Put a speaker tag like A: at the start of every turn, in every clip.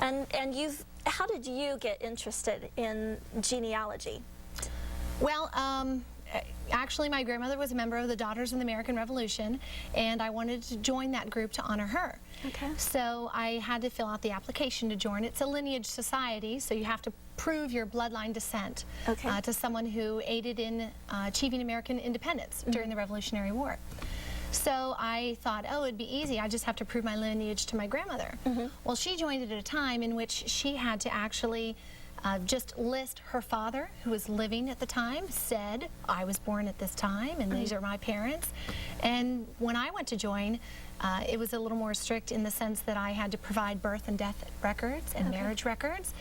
A: And how did you get interested in genealogy?
B: Well, actually, my grandmother was a member of the Daughters of the American Revolution, and I wanted to join that group to honor her.
A: Okay.
B: So I had to fill out the application to join. It's a lineage society, so you have to prove your bloodline descent to someone who aided in achieving American independence during the Revolutionary War. So I thought, oh, it'd be easy. I just have to prove my lineage to my grandmother. Well, she joined it at a time in which she had to actually just list her father, who was living at the time, said, I was born at this time, and these are my parents. And when I went to join, it was a little more strict in the sense that I had to provide birth and death records and marriage records.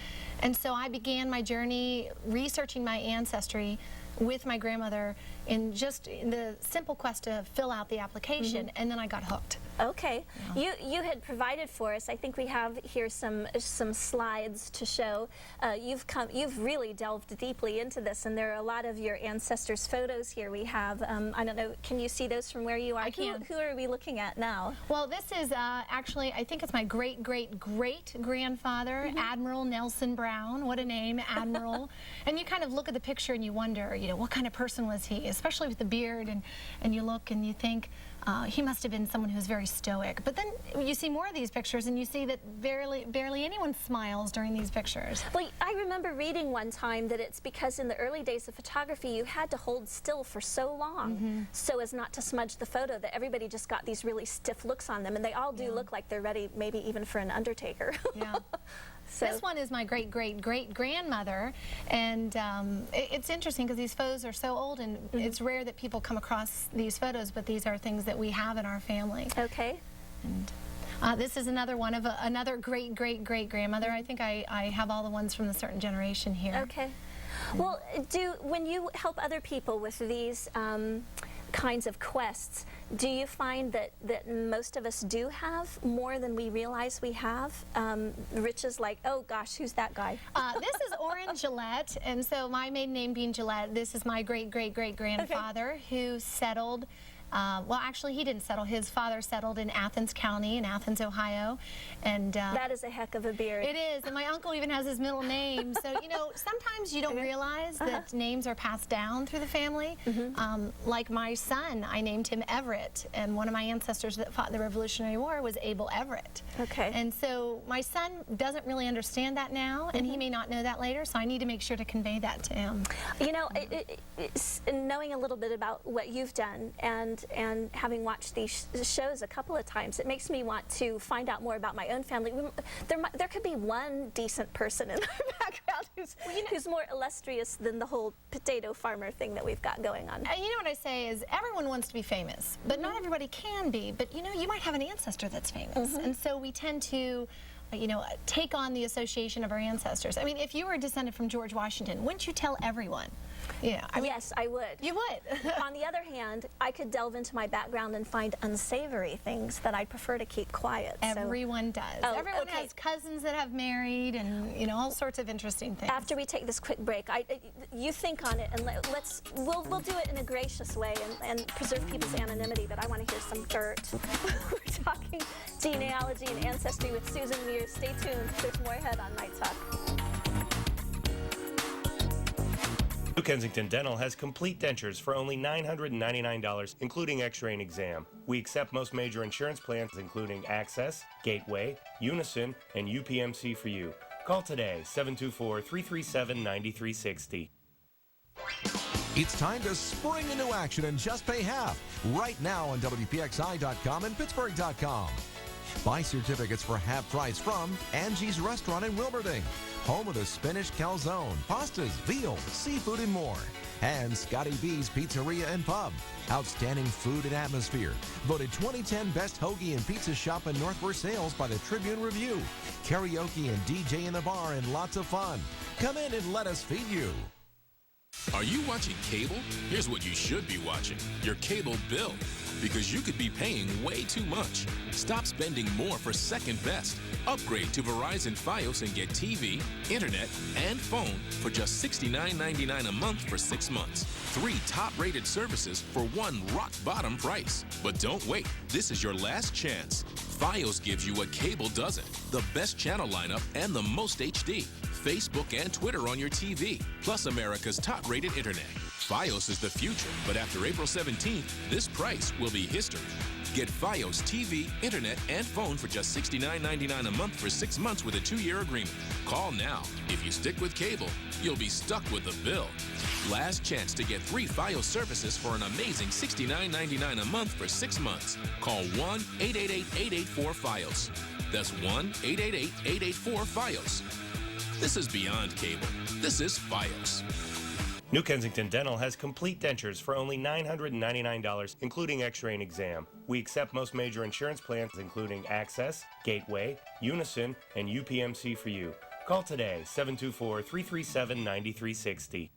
B: And so I began my journey researching my ancestry with my grandmother in just the simple quest to fill out the application, and then I got hooked.
A: Okay. Yeah. You had provided for us, I think we have here some slides to show. You've really delved deeply into this, and there are a lot of your ancestors' photos here. We have, I don't know, can you see those from where you are?
B: I can.
A: Who are we looking at now?
B: Well, this is actually, I think it's my great-great-great-grandfather, Admiral Nelson Brown. What a name, Admiral. And you kind of look at the picture and you wonder, you know, what kind of person was he, especially with the beard, and you look and you think, he must have been someone who's very stoic. But then you see more of these pictures and you see that barely anyone smiles during these pictures.
A: Well, I remember reading one time that it's because in the early days of photography you had to hold still for so long so as not to smudge the photo that everybody just got these really stiff looks on them, and they all do look like they're ready maybe even for an undertaker. Yeah. So.
B: This one is my great-great-great-grandmother, and it's interesting because these photos are so old, and it's rare that people come across these photos, but these are things that we have in our family.
A: Okay.
B: And this is another one of another great-great-great-grandmother. I think I have all the ones from the certain generation here.
A: Okay. Well, when you help other people with these kinds of quests, do you find that most of us do have more than we realize we have? Riches like, oh gosh, who's that guy?
B: This is Orrin Gillette, and so my maiden name being Gillette, this is my great-great-great-grandfather who settled. Well, actually, he didn't settle. His father settled in Athens County in Athens, Ohio. And
A: that is a heck of a beard.
B: It is, and my uncle even has his middle name. So, you know, sometimes you don't realize that names are passed down through the family. Like my son, I named him Everett, and one of my ancestors that fought in the Revolutionary War was Abel Everett. Okay. And so my son doesn't really understand that now, and he may not know that later, so I need to make sure to convey that to him.
A: You know, knowing a little bit about what you've done and having watched these shows a couple of times, it makes me want to find out more about my own family. There could be one decent person in our background who's more illustrious than the whole potato farmer thing that we've got going on.
B: You know what I say is everyone wants to be famous, but not everybody can be. But you know, you might have an ancestor that's famous, and so we tend to you know, take on the association of our ancestors. I mean, if you were descended from George Washington, wouldn't you tell everyone? Yeah, I mean,
A: yes, I would.
B: You would.
A: On the other hand, I could delve into my background and find unsavory things that I'd prefer to keep quiet.
B: Everyone does.
A: Oh,
B: everyone has cousins that have married, and you know, all sorts of interesting things.
A: After we take this quick break, you think on it, and we'll do it in a gracious way and preserve people's anonymity. But I want to hear some dirt. We're talking genealogy and ancestry with Susan Mears. Stay tuned. There's more ahead on Night Talk.
C: New Kensington Dental has complete dentures for only $999, including x-ray and exam. We accept most major insurance plans, including Access, Gateway, Unison, and UPMC for you. Call today, 724-337-9360.
D: It's time to spring into action and just pay half right now on WPXI.com and Pittsburgh.com. Buy certificates for half price from Angie's Restaurant in Wilmerding, home of the spinach calzone, pastas, veal, seafood, and more. And Scotty B's Pizzeria and Pub. Outstanding food and atmosphere. Voted 2010 Best Hoagie and Pizza Shop in North Versailles by the Tribune Review. Karaoke and DJ in the bar and lots of fun. Come in and let us feed you.
E: Are you watching cable? Here's what you should be watching. Your cable bill. Because you could be paying way too much. Stop spending more for second best. Upgrade to Verizon Fios and get TV, internet, and phone for just $69.99 a month for 6 months. 3 top-rated services for one rock-bottom price. But don't wait. This is your last chance. Fios gives you what cable doesn't. The best channel lineup and the most HD. Facebook and Twitter on your TV, plus America's top-rated internet. Fios is the future, but after April 17th, this price will be history. Get Fios TV, internet, and phone for just $69.99 a month for 6 months with a 2-year agreement. Call now. If you stick with cable, you'll be stuck with the bill. Last chance to get 3 Fios services for an amazing $69.99 a month for 6 months. Call 1-888-884-FIOS. That's 1-888-884-FIOS. This is beyond cable. This is Fios.
C: New Kensington Dental has complete dentures for only $999, including x-ray and exam. We accept most major insurance plans, including Access, Gateway, Unison, and UPMC for you. Call today, 724-337-9360.